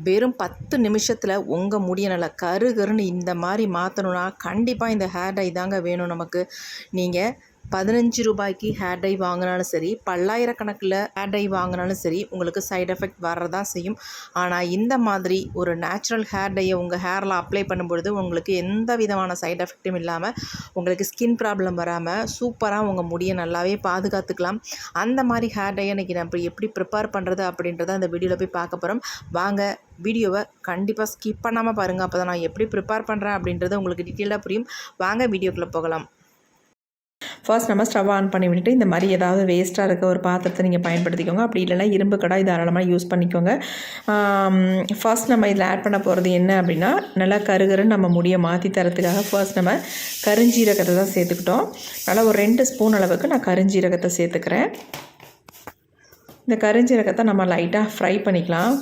வெறும் 10 நிமிஷத்தில் உங்கள் முடியை நல்லா கருன்னு இந்த மாதிரி மாற்றணுன்னா கண்டிப்பாக இந்த ஹேர் டை தாங்க வேணும் நமக்கு. நீங்கள் 15 ரூபாய்க்கு ஹேர் டை வாங்கினாலும் சரி, பல்லாயிரக்கணக்கில் ஹேர் டை வாங்கினாலும் சரி, உங்களுக்கு சைட் எஃபெக்ட் வரதான் செய்யும். ஆனால் இந்த மாதிரி ஒரு நேச்சுரல் ஹேர் டையை உங்கள் ஹேரில் அப்ளை பண்ணும்பொழுது உங்களுக்கு எந்த விதமான சைட் எஃபெக்ட்டும் இல்லாமல் உங்களுக்கு ஸ்கின் ப்ராப்ளம் வராமல் சூப்பராக உங்கள் முடியை நல்லாவே பாதுகாத்துக்கலாம். அந்த மாதிரி ஹேர் டையை இன்றைக்கி நம்ம எப்படி ப்ரிப்பேர் பண்ணுறது அப்படின்றத அந்த வீடியோவில் போய் பார்க்க போகிறோம். வாங்க வீடியோவை கண்டிப்பாக ஸ்கிப் பண்ணாமல் பாருங்கள். அப்போ தான் நான் எப்படி ப்ரிப்பேர் பண்ணுறேன் அப்படின்றது உங்களுக்கு டீட்டெயிலாக புரியும். வாங்க வீடியோக்குள்ளே போகலாம். ஃபர்ஸ்ட் நம்ம ஸ்டவ் ஆன் பண்ணி விட்டுட்டு இந்த மாதிரி ஏதாவது வேஸ்ட்டாக இருக்க ஒரு பாத்திரத்தை நீங்கள் பயன்படுத்திக்கோங்க. அப்படி இல்லைனா இரும்பு கடாய் தாராளமாக யூஸ் பண்ணிக்கோங்க. ஃபர்ஸ்ட் நம்ம இதில் ஆட் பண்ண போகிறது என்ன அப்படின்னா, நல்லா கருகருன்னு நம்ம முடியை மாற்றி தரத்துக்காக ஃபர்ஸ்ட் நம்ம கருஞ்சீரகத்தை தான் சேர்த்துக்கிட்டோம். நல்லா ஒரு 2 ஸ்பூன் அளவுக்கு நான் கருஞ்சீரகத்தை சேர்த்துக்கிறேன். இந்த கருஞ்சீரகத்தை நம்ம லைட்டாக ஃப்ரை பண்ணிக்கலாம்.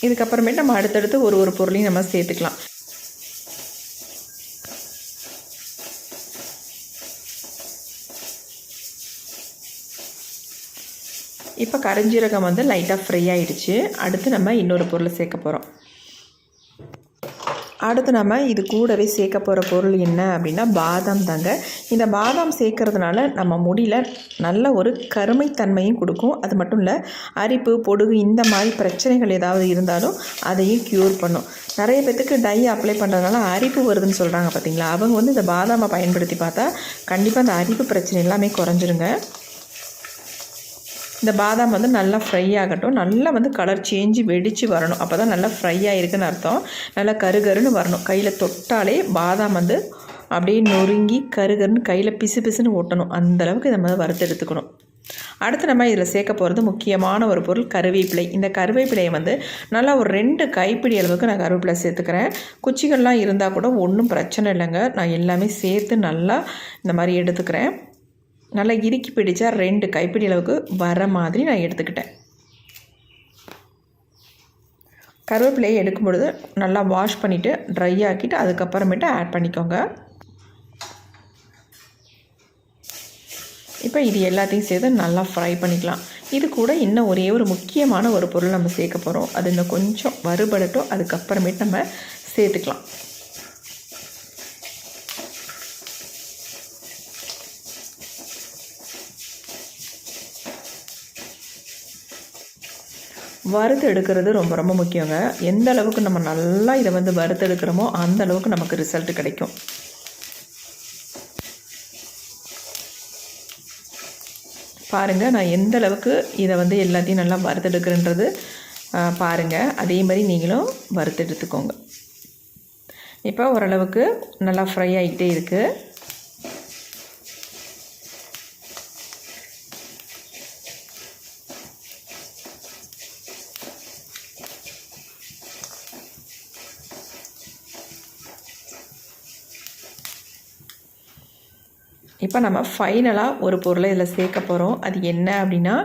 இதுக்கப்புறமேட்டு நம்ம அடுத்தடுத்து ஒரு பொருளையும் நம்ம சேர்த்துக்கலாம். இப்போ கருஞ்சீரகம் வந்து லைட்டாக ஃப்ரை ஆகிடுச்சு. அடுத்து நம்ம இன்னொரு பொருளை சேர்க்க போகிறோம். அடுத்து நம்ம இது கூடவே சேர்க்க போகிற பொருள் என்ன அப்படின்னா, பாதாம் தாங்க. இந்த பாதாம் சேர்க்கறதுனால நம்ம முடியில் நல்ல ஒரு கருமைத்தன்மையும் கொடுக்கும். அது மட்டும் இல்லை, அரிப்பு, பொடுகு இந்த மாதிரி பிரச்சனைகள் ஏதாவது இருந்தாலும் அதையும் க்யூர் பண்ணும். நிறைய பேத்துக்கு டை அப்ளை பண்ணுறதுனால அரிப்பு வருதுன்னு சொல்கிறாங்க பார்த்தீங்களா, அவங்க வந்து இந்த பாதாமை பயன்படுத்தி பார்த்தா கண்டிப்பாக அந்த அரிப்பு பிரச்சனை எல்லாமே குறைஞ்சிருங்க. இந்த பாதாம் வந்து நல்லா ஃப்ரை ஆகட்டும். நல்லா வந்து கலர் சேஞ்சு வெடித்து வரணும். அப்போ தான் நல்லா ஃப்ரை ஆகிருக்குன்னு அர்த்தம். நல்லா கருகருன்னு வரணும். கையில் தொட்டாலே பாதாம் வந்து அப்படியே நொறுங்கி கருகருன்னு கையில் பிசுன்னு ஓட்டணும். அந்தளவுக்கு நம்ம வறுத்து எடுத்துக்கணும். அடுத்து நம்ம இதில் சேர்க்க போகிறது முக்கியமான ஒரு பொருள் கருவேப்பிலை. இந்த கருவேப்பிலையை வந்து நல்லா ஒரு 2 கைப்பிடி அளவுக்கு நான் கருவேப்பிலை சேர்த்துக்கிறேன். குச்சிகள்லாம் இருந்தால் கூட ஒன்றும் பிரச்சனை இல்லைங்க. நான் எல்லாமே சேர்த்து நல்லா இந்த மாதிரி எடுத்துக்கிறேன். நல்லா இறுக்கி பிடிச்சா 2 கைப்பிடி அளவுக்கு வர மாதிரி நான் எடுத்துக்கிட்டேன். கருவேப்பிலையை எடுக்கும் பொழுது நல்லா வாஷ் பண்ணிவிட்டு ட்ரை ஆக்கிட்டு அதுக்கப்புறமேட்டு ஆட் பண்ணிக்கோங்க. இப்போ இது எல்லாத்தையும் சேர்த்து நல்லா ஃப்ரை பண்ணிக்கலாம். இது கூட இன்னும் ஒரே ஒரு முக்கியமான ஒரு பொருள் நம்ம சேர்க்க போகிறோம். அது இன்னும் கொஞ்சம் வறுபடட்டும். அதுக்கப்புறமேட்டு நம்ம சேர்த்துக்கலாம். வறுத்து எடுக்கிறது ரொம்ப ரொம்ப முக்கியங்க. எந்த அளவுக்கு நம்ம நல்லா இதை வந்து வறுத்து எடுக்கிறோமோ அந்த அளவுக்கு நமக்கு ரிசல்ட் கிடைக்கும். பாருங்கள், நான் எந்த அளவுக்கு இதை வந்து எல்லாத்தையும் நல்லா வறுத்து எடுக்கிறேன்றது பாருங்கள். அதே மாதிரி நீங்களும் வறுத்து எடுத்துக்கோங்க. இப்போ ஓரளவுக்கு நல்லா ஃப்ரை ஆகிட்டே இருக்குது. இப்போ நம்ம ஃபைனலாக ஒரு பொருளை இதில் சேர்க்க போகிறோம். அது என்ன அப்படின்னா,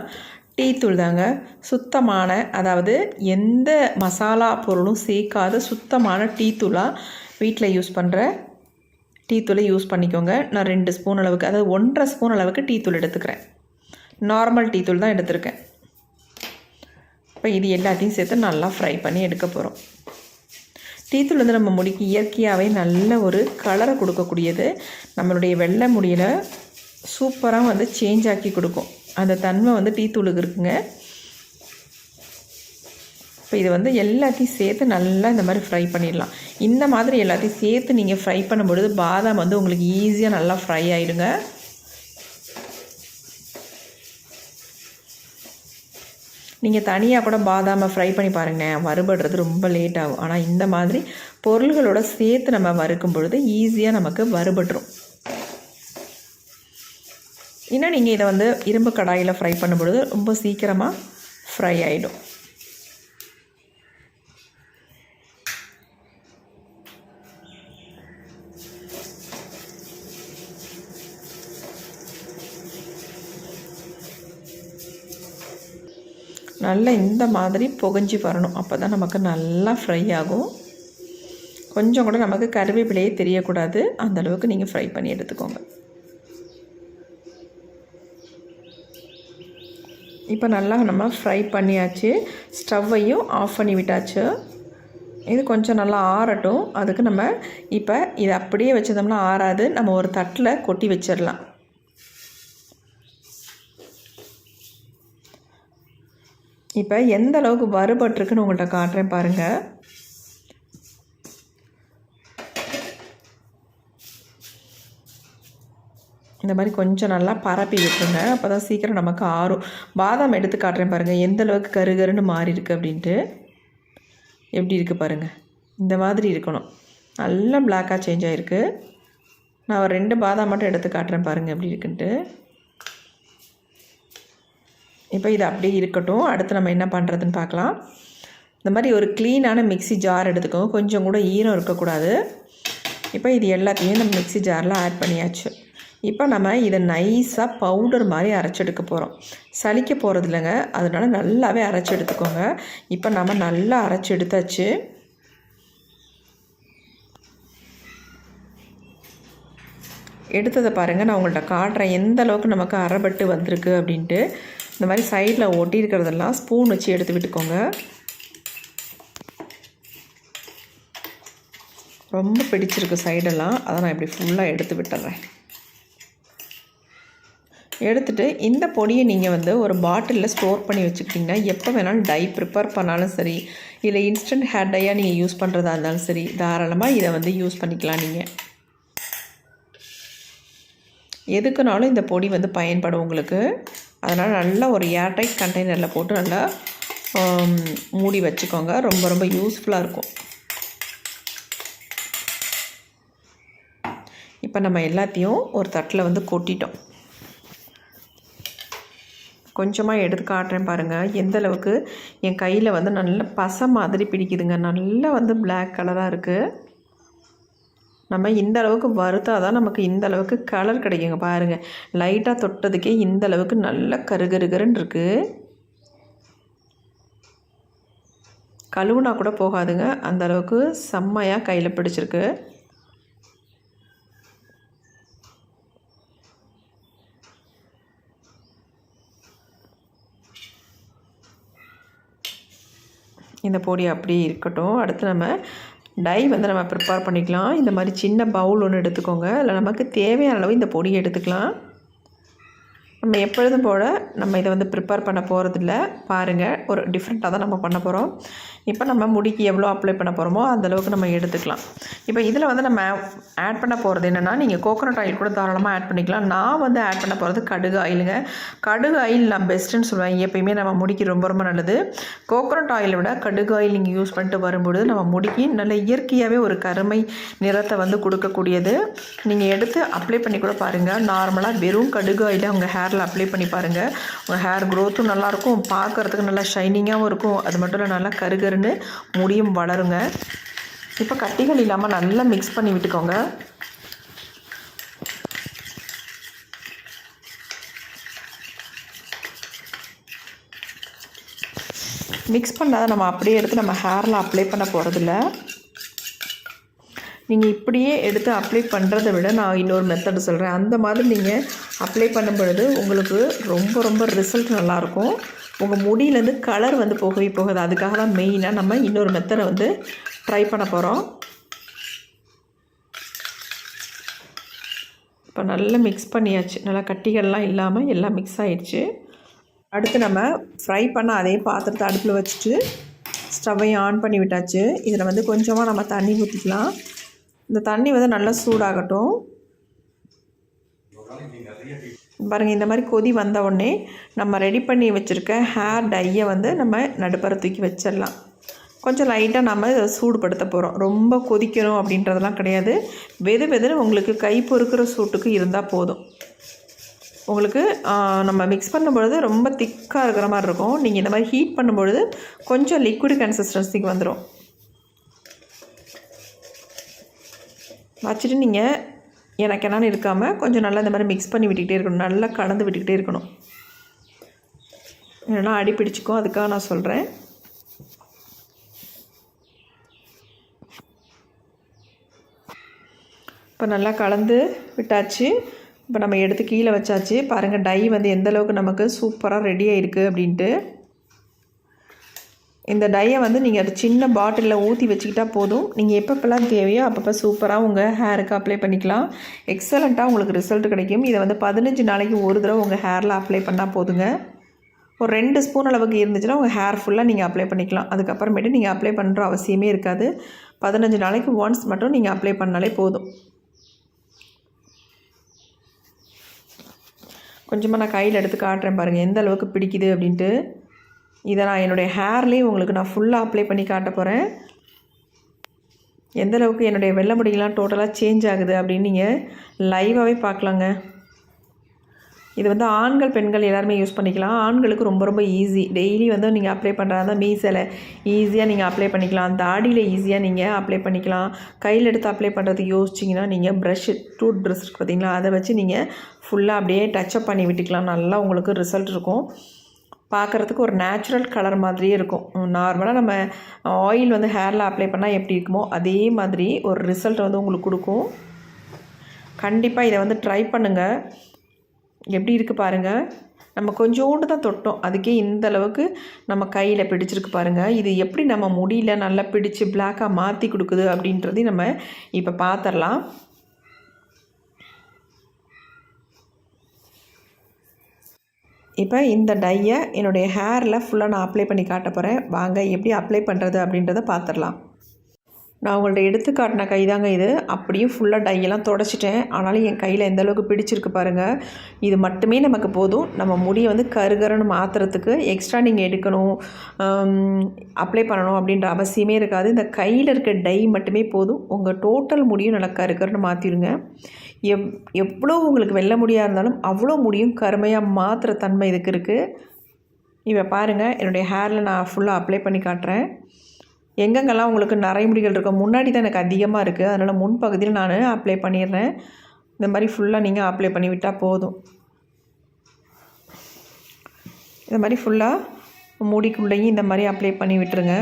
டீ தூள் தாங்க. சுத்தமான, அதாவது எந்த மசாலா பொருளும் சேர்க்காத சுத்தமான டீ தூளாக வீட்டில் யூஸ் பண்ணுற டீ தூளை யூஸ் பண்ணிக்கோங்க. நான் 2 ஸ்பூன் அளவுக்கு, அதாவது 1.5 ஸ்பூன் அளவுக்கு டீ தூள் எடுத்துக்கிறேன். நார்மல் டீ தூள் தான் எடுத்துருக்கேன். இப்போ இது எல்லாத்தையும் சேர்த்து நல்லா ஃப்ரை பண்ணி எடுக்க போகிறோம். டீத்தூள் வந்து நம்ம முடிக்கு இயற்கையாகவே நல்ல ஒரு கலரை கொடுக்கக்கூடியது. நம்மளுடைய வெள்ளை முடியில் சூப்பராக வந்து சேஞ்ச் ஆக்கி கொடுக்கும். அந்த தன்மை வந்து டீத்தூளுக்கு இருக்குங்க. இப்போ இது வந்து எல்லாத்தையும் சேர்த்து நல்லா இந்த மாதிரி ஃப்ரை பண்ணிடலாம். இந்த மாதிரி எல்லாத்தையும் சேர்த்து நீங்கள் ஃப்ரை பண்ணும்பொழுது பாதாம் வந்து உங்களுக்கு ஈஸியாக நல்லா ஃப்ரை ஆகிடுங்க. நீங்கள் தனியாக கூட பாதாமை ஃப்ரை பண்ணி பாருங்கள், வறுபடுறது ரொம்ப லேட் ஆகும். ஆனால் இந்த மாதிரி பொருள்களோட சேர்த்து நம்ம வறுக்கும் பொழுது ஈஸியாக நமக்கு வறுபட்டுரும். இன்னும் நீங்கள் இதை வந்து இரும்பு கடாயில் ஃப்ரை பண்ணும் பொழுது ரொம்ப சீக்கிரமாக ஃப்ரை ஆகிடும். நல்லா இந்த மாதிரி புகஞ்சி வரணும். அப்போ தான் நமக்கு நல்லா ஃப்ரை ஆகும். கொஞ்சம் கூட நமக்கு கருவேப்பிலையே தெரியக்கூடாது. அந்தளவுக்கு நீங்கள் ஃப்ரை பண்ணி எடுத்துக்கோங்க. இப்போ நல்லா நம்ம ஃப்ரை பண்ணியாச்சு. ஸ்டவ்வையும் ஆஃப் பண்ணி விட்டாச்சு. இது கொஞ்சம் நல்லா ஆறட்டும். அதுக்கு நம்ம இப்போ இதை அப்படியே வச்சிருந்தோம்னா ஆறாது. நம்ம ஒரு தட்டில் கொட்டி வச்சிடலாம். இப்போ எந்த அளவுக்கு வறுபட்டுருக்குன்னு உங்கள்கிட்ட காட்டுறேன் பாருங்கள். இந்த மாதிரி கொஞ்சம் நல்லா பரப்பி விட்டுருங்க. அப்போ தான் சீக்கிரம் நமக்கு ஆறும். பாதாம் எடுத்து காட்டுறேன் பாருங்கள் எந்த அளவுக்கு கருகருன்னு மாறி இருக்குது அப்படின்ட்டு. எப்படி இருக்குது பாருங்கள். இந்த மாதிரி இருக்கணும். நல்லா பிளாக்காக சேஞ்ச் ஆகிருக்கு. நான் ஒரு 2 பாதாம் மட்டும் எடுத்து காட்டுறேன் பாருங்கள் எப்படி இருக்குன்ட்டு. இப்போ இது அப்படியே இருக்கட்டும். அடுத்து நம்ம என்ன பண்ணுறதுன்னு பார்க்கலாம். இந்த மாதிரி ஒரு க்ளீனான மிக்ஸி ஜார் எடுத்துக்கோங்க. கொஞ்சம் கூட ஈரம் இருக்கக்கூடாது. இப்போ இது எல்லாத்தையும் நம்ம மிக்ஸி ஜாரில் ஆட் பண்ணியாச்சு. இப்போ நம்ம இதை நைஸாக பவுடர் மாதிரி அரைச்செடுக்க போகிறோம். சலிக்க போகிறது இல்லைங்க, அதனால் நல்லாவே அரைச்சி எடுத்துக்கோங்க. இப்போ நம்ம நல்லா அரைச்சி எடுத்தாச்சு. எடுத்ததை பாருங்கள், நான் உங்கள்கிட்ட காட்டுறேன் எந்த அளவுக்கு நமக்கு அரைபட்டு வந்திருக்கு அப்படின்ட்டு. இந்த மாதிரி சைடில் ஒட்டி இருக்கிறதெல்லாம் ஸ்பூன் வச்சு எடுத்து விட்டுக்கோங்க. ரொம்ப பிடிச்சிருக்கு சைடெல்லாம், அதை நான் இப்படி ஃபுல்லாக எடுத்து விட்டுறேன். எடுத்துகிட்டு இந்த பொடியை நீங்கள் வந்து ஒரு பாட்டிலில் ஸ்டோர் பண்ணி வச்சுக்கிட்டிங்கன்னா எப்போ வேணாலும் டை ப்ரிப்பேர் பண்ணாலும் சரி, இல்லை இன்ஸ்டன்ட் ஹேர் டையாக நீங்கள் யூஸ் பண்ணுறதா இருந்தாலும் சரி, தாராளமாக இதை வந்து யூஸ் பண்ணிக்கலாம். நீங்கள் எதுக்குனாலும் இந்த பொடி வந்து பயன்படும் உங்களுக்கு. அதனால் நல்லா ஒரு ஏர்டைட் கண்டெய்னரில் போட்டு நல்லா மூடி வச்சுக்கோங்க. ரொம்ப ரொம்ப யூஸ்ஃபுல்லாக இருக்கும். இப்போ நம்ம எல்லாத்தையும் ஒரு தட்டில் வந்து கொட்டிட்டோம். கொஞ்சமாக எடுத்து காட்டுறேன் பாருங்கள் எந்த அளவுக்கு என் கையில் வந்து நல்ல பசை மாதிரி பிடிக்குதுங்க. நல்லா வந்து பிளாக் கலராக இருக்குது. நம்ம இந்த அளவுக்கு வறுத்தால் தான் நமக்கு இந்த அளவுக்கு கலர் கிடைக்குங்க. பாருங்கள், லைட்டாக தொட்டதுக்கே இந்த அளவுக்கு நல்ல கருகருகருன்னு இருக்குது. கழுவுனா கூட போகாதுங்க, அந்த அளவுக்கு செம்மையாக கையில் பிடிச்சிருக்கு. இந்த பொடி அப்படியே இருக்கட்டும். அடுத்து நம்ம டை வந்து நம்ம ப்ரிப்பேர் பண்ணிக்கலாம். இந்த மாதிரி சின்ன பவுல் ஒன்று எடுத்துக்கோங்க. இல்லை நமக்கு தேவையான அளவு இந்த பொடியை எடுத்துக்கலாம். நம்ம எப்பொழுதும் போல் நம்ம இதை வந்து ப்ரிப்பேர் பண்ண போகிறதில்ல. பாருங்கள், ஒரு டிஃப்ரெண்ட்டாக தான் நம்ம பண்ண போகிறோம். இப்போ நம்ம முடிக்கு எவ்வளோ அப்ளை பண்ண போகிறோமோ அந்தளவுக்கு நம்ம எடுத்துக்கலாம். இப்போ இதில் வந்து நம்ம ஆட் பண்ண போகிறது என்னென்னா, நீங்கள் கோகோனட் ஆயில் கூட தாராளமாக ஆட் பண்ணிக்கலாம். நான் வந்து ஆட் பண்ண போகிறது கடுகு ஆயிலுங்க. கடுகு ஆயில் நான் பெஸ்ட்டுன்னு சொல்லுவேன். எப்பயுமே நம்ம முடிக்கு ரொம்ப ரொம்ப நல்லது. கோகோனட் ஆயிலை விட கடுகு ஆயில் நீங்கள் யூஸ் பண்ணிட்டு வரும்பொழுது நம்ம முடிக்கு நல்ல இயற்கையாகவே ஒரு கருமை நிறத்தை வந்து கொடுக்கக்கூடியது. நீங்கள் எடுத்து அப்ளை பண்ணி கூட பாருங்கள். நார்மலாக வெறும் கடுகு ஆயிலை உங்கள் ஹேரில் அப்ளை பண்ணி பாருங்கள். உங்கள் ஹேர் க்ரோத்தும் நல்லாயிருக்கும், பார்க்குறதுக்கு நல்லா ஷைனிங்காகவும் இருக்கும். அது மட்டும் இல்லை, நல்லா கருகருன்னு முடியும் வளருங்க. இப்போ கட்டிகள் இல்லாமல் நல்லா மிக்ஸ் பண்ணி விட்டுக்கோங்க. மிக்ஸ் பண்ணாத நம்ம அப்படியே எடுத்து நம்ம ஹேரில் அப்ளை பண்ண போகிறதில்ல. நீங்கள் இப்படியே எடுத்து அப்ளை பண்ணுறதை விட நான் இன்னொரு மெத்தடு சொல்கிறேன். அந்த மாதிரி நீங்கள் அப்ளை பண்ணும் பொழுது உங்களுக்கு ரொம்ப ரொம்ப ரிசல்ட் நல்லாயிருக்கும். உங்கள் முடியிலேருந்து கலர் வந்து போகவே போகாது. அதுக்காக தான் மெயினாக நம்ம இன்னொரு மெத்தடை வந்து ட்ரை பண்ண போகிறோம். இப்போ நல்லா மிக்ஸ் பண்ணியாச்சு. நல்லா கட்டிகள்லாம் இல்லாமல் எல்லாம் மிக்ஸ் ஆகிடுச்சு. அடுத்து நம்ம ஃப்ரை பண்ண அதே பாத்திரத்தை அடுப்பில் வச்சுட்டு ஸ்டவ்வையும் ஆன் பண்ணி விட்டாச்சு. இதில் வந்து கொஞ்சமாக நம்ம தண்ணி ஊற்றிக்கலாம். இந்த தண்ணி வந்து நல்லா சூடாகட்டும். பாருங்கள், இந்த மாதிரி கொதி வந்த உடனே நம்ம ரெடி பண்ணி வச்சுருக்க ஹேர் டையை வந்து நம்ம நடுப்பற தூக்கி வச்சிடலாம். கொஞ்சம் லைட்டாக நம்ம இதை சூடுபடுத்த போகிறோம். ரொம்ப கொதிக்கணும் அப்படின்றதெல்லாம் கிடையாது. வெது வெதுன்னு உங்களுக்கு கை பொறுக்கிற சூட்டுக்கு இருந்தால் போதும். உங்களுக்கு நம்ம மிக்ஸ் பண்ணும்பொழுது ரொம்ப திக்காக இருக்கிற மாதிரி இருக்கும். நீங்கள் இந்த மாதிரி ஹீட் பண்ணும்பொழுது கொஞ்சம் லிக்விட் கன்சிஸ்டன்சிக்கு வந்துடும். வச்சுட்டு நீங்கள் எனக்கு என்னென்னு இருக்காமல் கொஞ்சம் நல்லா இந்த மாதிரி மிக்ஸ் பண்ணி விட்டுக்கிட்டே இருக்கணும். நல்லா கலந்து விட்டுக்கிட்டே இருக்கணும். இல்லைன்னா அடி பிடிச்சிக்கும். அதுக்காக நான் சொல்கிறேன். இப்போ நல்லா கலந்து விட்டாச்சு. இப்போ நம்ம எடுத்து கீழே வச்சாச்சு. பாருங்கள் டை வந்து எந்த அளவுக்கு நமக்கு சூப்பராக ரெடி ஆகிருக்கு அப்படின்ட்டு. இந்த டையை வந்து நீங்கள் அது சின்ன பாட்டிலில் ஊற்றி வச்சுக்கிட்டால் போதும். நீங்கள் எப்பப்பெல்லாம் தேவையோ அப்பப்போ சூப்பராக உங்கள் ஹேருக்கு அப்ளை பண்ணிக்கலாம். எக்ஸலண்ட்டாக உங்களுக்கு ரிசல்ட் கிடைக்கும். இதை வந்து 15 நாளைக்கு ஒரு தடவை உங்கள் ஹேரில் அப்ளை பண்ணால் போதுங்க. ஒரு 2 ஸ்பூன் அளவுக்கு இருந்துச்சுன்னா உங்கள் ஹேர் ஃபுல்லாக நீங்கள் அப்ளை பண்ணிக்கலாம். அதுக்கப்புறமேட்டு நீங்கள் அப்ளை பண்ணுற அவசியமே இருக்காது. 15 நாளைக்கு ஒன்ஸ் மட்டும் நீங்கள் அப்ளை பண்ணாலே போதும். கொஞ்சமாக நான் கையில் எடுத்து காட்டுறேன் பாருங்கள் எந்த அளவுக்கு பிடிக்குது அப்படின்ட்டு. இதை நான் என்னுடைய ஹேர்லேயே உங்களுக்கு நான் ஃபுல்லாக அப்ளை பண்ணி காட்ட போகிறேன். எந்த அளவுக்கு என்னுடைய வெள்ளை முடியெல்லாம் டோட்டலாக சேஞ்ச் ஆகுது அப்படின்னு நீங்கள் லைவாகவே பார்க்கலாங்க. இது வந்து ஆண்கள் பெண்கள் எல்லாருமே யூஸ் பண்ணிக்கலாம். ஆண்களுக்கு ரொம்ப ரொம்ப ஈஸி. டெய்லி வந்து நீங்கள் அப்ளை பண்ணுறாங்க மீசையில் ஈஸியாக நீங்கள் அப்ளை பண்ணிக்கலாம். தாடியில் ஈஸியாக நீங்கள் அப்ளை பண்ணிக்கலாம். கையில் எடுத்து அப்ளை பண்ணுறதுக்கு யோசிச்சிங்கன்னா நீங்கள் ப்ரஷ்ஷு டூத் ப்ரஷ் இருக்குது பார்த்தீங்களா, அதை வச்சு நீங்கள் ஃபுல்லாக அப்படியே டச்சப் பண்ணி விட்டுக்கலாம். நல்லா உங்களுக்கு ரிசல்ட் இருக்கும். பார்க்குறதுக்கு ஒரு நேச்சுரல் கலர் மாதிரியே இருக்கும். நார்மலாக நம்ம ஆயில் வந்து ஹேரில் அப்ளை பண்ணால் எப்படி இருக்குமோ அதே மாதிரி ஒரு ரிசல்ட் வந்து உங்களுக்கு கொடுக்கும். கண்டிப்பாக இதை வந்து ட்ரை பண்ணுங்கள். எப்படி இருக்குது பாருங்கள். நம்ம கொஞ்சோண்டு தான் தொட்டோம், அதுக்கே இந்த அளவுக்கு நம்ம கையில் பிடிச்சிருக்கு பாருங்கள். இது எப்படி நம்ம முடியல நல்லா பிடிச்சி பிளாக்காக மாற்றி கொடுக்குது அப்படின்றதையும் நம்ம இப்போ பார்த்துடலாம். இப்போ இந்த டையை என்னுடைய ஹேரில் ஃபுல்லாக நான் அப்ளை பண்ணி காட்ட போகிறேன். வாங்க எப்படி அப்ளை பண்ணுறது அப்படின்றத பார்த்துடலாம். நான் உங்கள்ட்ட எடுத்து காட்டின கை தாங்க இது. அப்படியும் ஃபுல்லாக டையெல்லாம் தொடச்சிட்டேன். ஆனாலும் என் கையில் எந்த அளவுக்கு பிடிச்சிருக்கு பாருங்கள். இது மட்டுமே நமக்கு போதும். நம்ம முடியை வந்து கருகருன்னு மாற்றுறதுக்கு எக்ஸ்ட்ரா நீங்கள் எடுக்கணும் அப்ளை பண்ணணும் அப்படின்ற அவசியமே இருக்காது. இந்த கையில் இருக்க டை மட்டுமே போதும். உங்கள் டோட்டல் முடியும் நல்லா கருகருன்னு மாற்றிடுங்க. எவ்வளோ உங்களுக்கு வெள்ளை முடியாக இருந்தாலும் அவ்வளோ முடியும் கருமையாக மாற்றுற தன்மை இதுக்கு இருக்குது. இப்போ பாருங்கள் என்னுடைய ஹேரில் நான் ஃபுல்லாக அப்ளை பண்ணி காட்டுறேன். எங்கெங்கெல்லாம் உங்களுக்கு நிறைய முடிகள் இருக்கும், முன்னாடி தான் எனக்கு அதிகமாக இருக்குது, அதனால் முன்பகுதியில் நான் அப்ளை பண்ணிடுறேன். இந்த மாதிரி ஃபுல்லாக நீங்கள் அப்ளை பண்ணி விட்டால் போதும். இந்த மாதிரி ஃபுல்லாக முடிக்குள்ளேயும் இந்த மாதிரி அப்ளை பண்ணி விட்டுருங்க.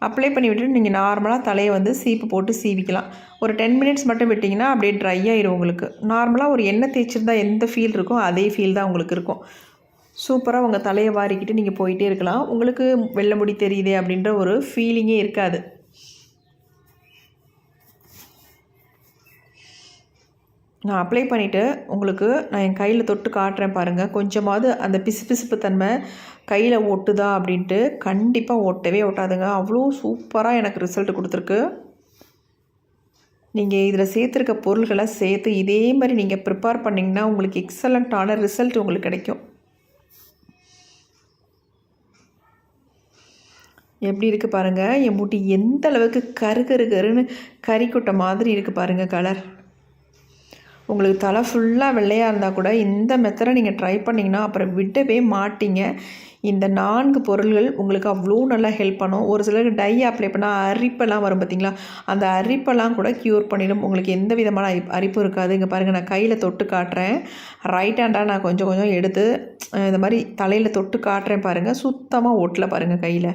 அப்ளை பண்ணி விட்டுட்டு நீங்கள் நார்மலாக தலையை வந்து சீப்பு போட்டு சீவிக்கலாம். ஒரு 10 மினிட்ஸ் மட்டும் விட்டிங்கன்னா அப்படியே ட்ரை ஆகிடும். உங்களுக்கு நார்மலாக ஒரு எண்ணெய் தேய்ச்சிருந்தால் எந்த ஃபீல் இருக்கோ அதே ஃபீல் தான் உங்களுக்கு இருக்கும். சூப்பராக உங்கள் தலையை வாரிக்கிட்டு நீங்கள் போயிட்டே இருக்கலாம். உங்களுக்கு வெள்ளை முடி தெரியுதே அப்படின்ற ஒரு ஃபீலிங்கே இருக்காது. நான் அப்ளை பண்ணிவிட்டு உங்களுக்கு நான் என் கையில் தொட்டு காட்டுறேன் பாருங்கள். கொஞ்சமாவது அந்த பிசுபிசுப்பு தன்மை கையில் ஒட்டுதா அப்படின்ட்டு. கண்டிப்பாக ஒட்டவே ஒட்டாதுங்க. அவ்வளோ சூப்பராக எனக்கு ரிசல்ட் கொடுத்துருக்கு. நீங்கள் இதில் சேர்த்துருக்க பொருள்களை சேர்த்து இதே மாதிரி நீங்கள் ப்ரிப்பேர் பண்ணிங்கன்னா உங்களுக்கு எக்ஸலண்ட்டான ரிசல்ட் உங்களுக்கு கிடைக்கும். எப்படி இருக்குது பாருங்கள். என் முடி எந்த அளவுக்கு கருன்னு கறிக்கொட்டை மாதிரி இருக்குது பாருங்கள் கலர். உங்களுக்கு தலை ஃபுல்லாக வெள்ளையாக இருந்தால் கூட இந்த மெத்தடை நீங்கள் ட்ரை பண்ணிங்கன்னா அப்புறம் விடவே மாட்டிங்க. இந்த 4 பொருள்கள் உங்களுக்கு அவ்வளோ நல்லா ஹெல்ப் பண்ணும். ஒரு சிலருக்கு டை அப்ளை பண்ணால் அரிப்பெல்லாம் வரும் பார்த்திங்களா, அந்த அரிப்பெல்லாம் கூட க்யூர் பண்ணிடும். உங்களுக்கு எந்த விதமான அரிப்பும் இருக்காது. இங்கே பாருங்கள் நான் கையில் தொட்டு காட்டுறேன். ரைட் ஹேண்டாக நான் கொஞ்சம் கொஞ்சம் எடுத்து இந்த மாதிரி தலையில் தொட்டு காட்டுறேன் பாருங்கள். சுத்தமாக ஒட்டலை பாருங்கள் கையில்.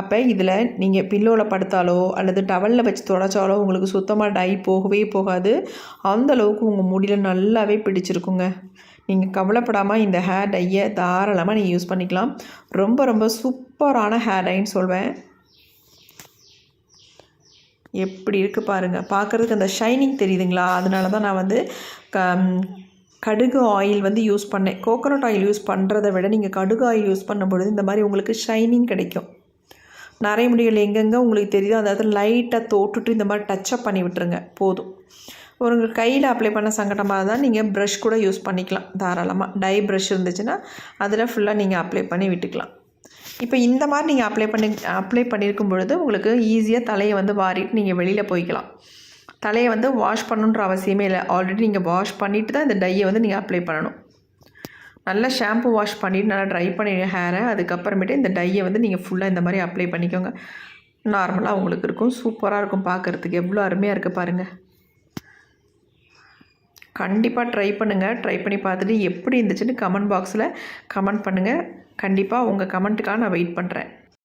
அப்போ இதில் நீங்கள் பில்லோவில் படுத்தாலோ அல்லது டவலில் வச்சு தொடச்சாலோ உங்களுக்கு சுத்தமாக டை போகவே போகாது. அந்தளவுக்கு உங்கள் முடியில் நல்லாவே பிடிச்சிருக்குங்க. நீங்கள் கவலைப்படாமல் இந்த ஹேர் டையை தாராளமாக நீங்கள் யூஸ் பண்ணிக்கலாம். ரொம்ப ரொம்ப சூப்பரான ஹேர் டைன்னு சொல்வேன். எப்படி இருக்குது பாருங்கள். பார்க்குறதுக்கு அந்த ஷைனிங் தெரியுதுங்களா, அதனால தான் நான் வந்து கடுகு ஆயில் வந்து யூஸ் பண்ணேன். கோகோனட் ஆயில் யூஸ் பண்ணுறதை விட நீங்கள் கடுகு ஆயில் யூஸ் பண்ணும்பொழுது இந்த மாதிரி உங்களுக்கு ஷைனிங் கிடைக்கும். நிறைய முடிகள் எங்கெங்கே உங்களுக்கு தெரியுதோ அதாவது லைட்டாக தோட்டுட்டு இந்த மாதிரி டச்சப் பண்ணி விட்டுருங்க போதும். ஒரு கையில் அப்ளை பண்ண சங்கடமாக தான் நீங்கள் ப்ரஷ் கூட யூஸ் பண்ணிக்கலாம் தாராளமாக. டை ப்ரஷ் இருந்துச்சுன்னா அதில் ஃபுல்லாக நீங்கள் அப்ளை பண்ணி விட்டுக்கலாம். இப்போ இந்த மாதிரி நீங்கள் அப்ளை பண்ணியிருக்கும் பொழுது உங்களுக்கு ஈஸியாக தலையை வந்து வாரிட்டு நீங்கள் வெளியில் போய்க்கலாம். தலையை வந்து வாஷ் பண்ணணுன்ற அவசியமே இல்லை. ஆல்ரெடி நீங்கள் வாஷ் பண்ணிவிட்டு தான் இந்த டையை வந்து நீங்கள் அப்ளை பண்ணணும். நல்லா ஷாம்பு வாஷ் பண்ணிவிட்டு நல்லா ட்ரை பண்ணிடுங்க ஹேரை. அதுக்கப்புறமேட்டு இந்த டையை வந்து நீங்கள் ஃபுல்லாக இந்த மாதிரி அப்ளை பண்ணிக்கோங்க. நார்மலாக உங்களுக்கு இருக்கும். சூப்பராக இருக்கும் பார்க்குறதுக்கு. எவ்வளோ அருமையாக இருக்குது பாருங்கள். கண்டிப்பாக ட்ரை பண்ணுங்கள். ட்ரை பண்ணி பார்த்துட்டு எப்படி இருந்துச்சுன்னு கமெண்ட் பாக்ஸில் கமெண்ட் பண்ணுங்கள். கண்டிப்பாக உங்கள் கமெண்ட்டுக்காக நான் வெயிட் பண்ணுறேன்.